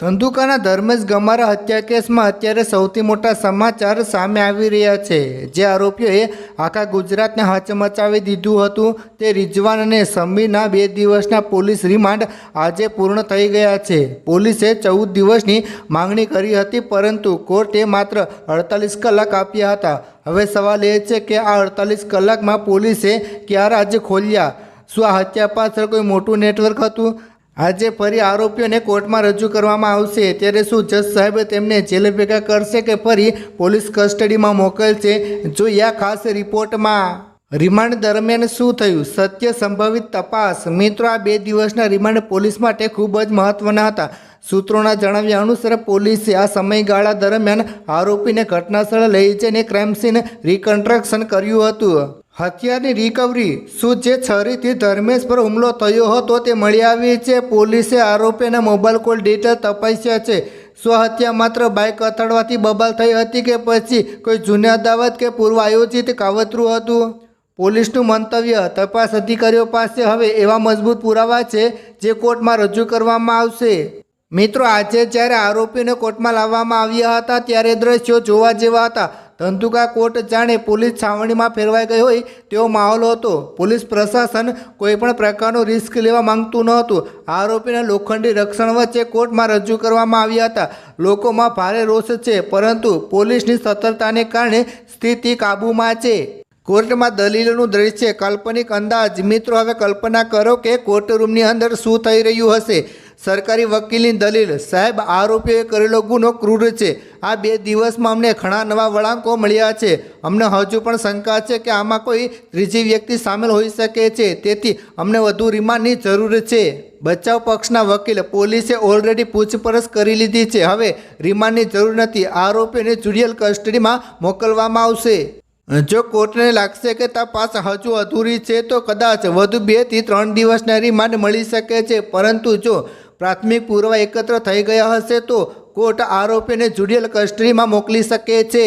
ધંધુકાના ધર્મેશ ગમારા હત્યા કેસમાં અત્યારે સૌથી મોટા સમાચાર સામે આવી રહ્યા છે। જે આરોપીઓએ આખા ગુજરાતને હચમચાવી દીધું હતું તે રિઝવાન અને સમીરના 2 દિવસના પોલીસ રિમાન્ડ આજે પૂર્ણ થઈ ગયા છે। પોલીસે 14 દિવસની માંગણી કરી હતી, પરંતુ કોર્ટે માત્ર 48 કલાક આપ્યા હતા। હવે સવાલ એ છે કે આ 48 કલાકમાં પોલીસે ક્યાં રાજ ખોલ્યા? શું આ હત્યા પાછળ કોઈ મોટું નેટવર્ક હતું? આજે ફરી આરોપીઓને કોર્ટમાં રજૂ કરવામાં આવશે, ત્યારે શું જજ સાહેબ તેમને જેલ ભેગા કરશે કે ફરી પોલીસ કસ્ટડીમાં મોકલશે? જોઈએ આ ખાસ રિપોર્ટમાં। રિમાન્ડ દરમિયાન શું થયું? સત્ય સંભવિત તપાસ। મિત્રો, આ 2 દિવસના રિમાન્ડ પોલીસ માટે ખૂબ જ મહત્વના હતા। સૂત્રોના જણાવ્યા અનુસાર પોલીસે આ સમયગાળા દરમિયાન આરોપીને ઘટનાસ્થળે લઈ જઈને ક્રાઇમ સીન રિકન્સ્ટ્રક્શન કર્યું હતું। હથિયારની રિકવરી। શું જે છરીથી ધર્મેશ પર હુમલો થયો હતો તે મળી આવી છે? પોલીસે આરોપીના મોબાઈલ કોલ ડેટા તપાસ્યા છે। શું હત્યા માત્ર બાઇક અથડાવવાથી બબાલ થઈ હતી કે પછી કોઈ જૂની અદાવત કે પૂર્વ આયોજિત કાવતરું હતું? પોલીસનું મંતવ્ય, તપાસ અધિકારીઓ પાસે હવે એવા મજબૂત પુરાવા છે જે કોર્ટમાં રજૂ કરવામાં આવશે। મિત્રો, આજે જ્યારે આરોપીને કોર્ટમાં લાવવામાં આવ્યા હતા ત્યારે દ્રશ્યો જોવા જેવા હતા। ધંધુકા કોર્ટ જાણે પોલીસ છાવણીમાં ફેરવાઈ ગઈ હોય તેવો માહોલ હતો। પોલીસ પ્રશાસન કોઈપણ પ્રકારનો રિસ્ક લેવા માંગતું ન હતું। આરોપીના લોખંડી રક્ષણ વચ્ચે કોર્ટમાં રજૂ કરવામાં આવ્યા હતા। લોકોમાં ભારે રોષ છે, પરંતુ પોલીસની સતર્કતાને કારણે સ્થિતિ કાબૂમાં છે। કોર્ટમાં દલીલોનું દ્રશ્ય, કાલ્પનિક અંદાજ। મિત્રો, હવે કલ્પના કરો કે કોર્ટરૂમની અંદર શું થઈ રહ્યું હશે। સરકારી વકીલની દલીલ, સાહેબ, આરોપીઓએ કરેલો ગુનો ક્રૂર છે। આ 2 દિવસમાં અમને ઘણા નવા વળાંકો મળ્યા છે। અમને હજુ પણ શંકા છે કે આમાં કોઈ ત્રીજી વ્યક્તિ સામેલ હોઈ શકે છે, તેથી અમને વધુ રિમાન્ડની જરૂર છે। બચાવ પક્ષના વકીલ, પોલીસે ઓલરેડી પૂછપરછ કરી લીધી છે, હવે રિમાન્ડની જરૂર નથી। આરોપીઓને જ્યુડિશિયલ કસ્ટડીમાં મોકલવામાં આવશે। જો કોર્ટને લાગશે કે તપાસ હજુ અધૂરી છે તો કદાચ વધુ 2 થી 3 દિવસના રિમાન્ડ મળી શકે છે, પરંતુ જો પ્રાથમિક પુરાવા એકત્ર થઈ ગયા હશે તો કોર્ટ આરોપીને જ્યુડિશિયલ કસ્ટડીમાં મોકલી શકે છે।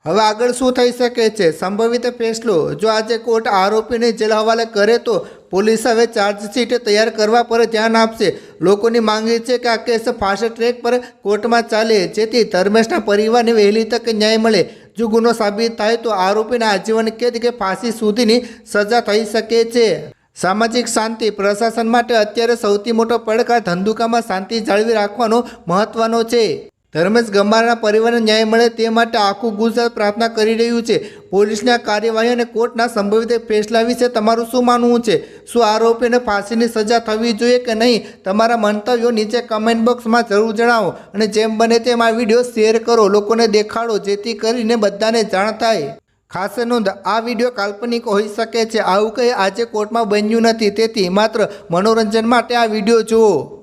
હવે આગળ શું થઈ શકે છે? સંભવિત ફેસલો, જો આજે કોર્ટ આરોપીને જેલ હવાલે કરે તો પોલીસ હવે ચાર્જશીટ તૈયાર કરવા પર ધ્યાન આપશે। લોકોની માંગણી છે કે આ કેસ ફાસ્ટ ટ્રેક પર કોર્ટમાં ચાલે, જેથી ધર્મેશના પરિવારને વહેલી તકે ન્યાય મળે। જો ગુનો સાબિત થાય તો આરોપીને આજીવન કેદ કે ફાંસી સુધીની સજા થઈ શકે છે। સામાજિક શાંતિ, પ્રશાસન માટે અત્યારે સૌથી મોટો પડકાર ધંધુકામાં શાંતિ જાળવી રાખવાનો મહત્વનો છે। ધર્મેશ ગમારાના પરિવારને ન્યાય મળે તે માટે આખું ગુજરાત પ્રાર્થના કરી રહ્યું છે। પોલીસની આ કાર્યવાહી અને કોર્ટના સંભવિત ફેસલા વિશે તમારું શું માનવું છે? શું આરોપીને ફાંસીની સજા થવી જોઈએ કે નહીં? તમારા મંતવ્યો નીચે કમેન્ટ બોક્સમાં જરૂર જણાવો, અને જેમ બને તેમ આ વિડીયો શેર કરો, લોકોને દેખાડો, જેથી કરીને બધાને જાણ થાય। ખાસ નોંધ, આ વિડીયો કાલ્પનિક હોઈ શકે છે। આવું કંઈ આજે કોર્ટમાં બન્યું નથી, તેથી માત્ર મનોરંજન માટે આ વિડીયો જુઓ।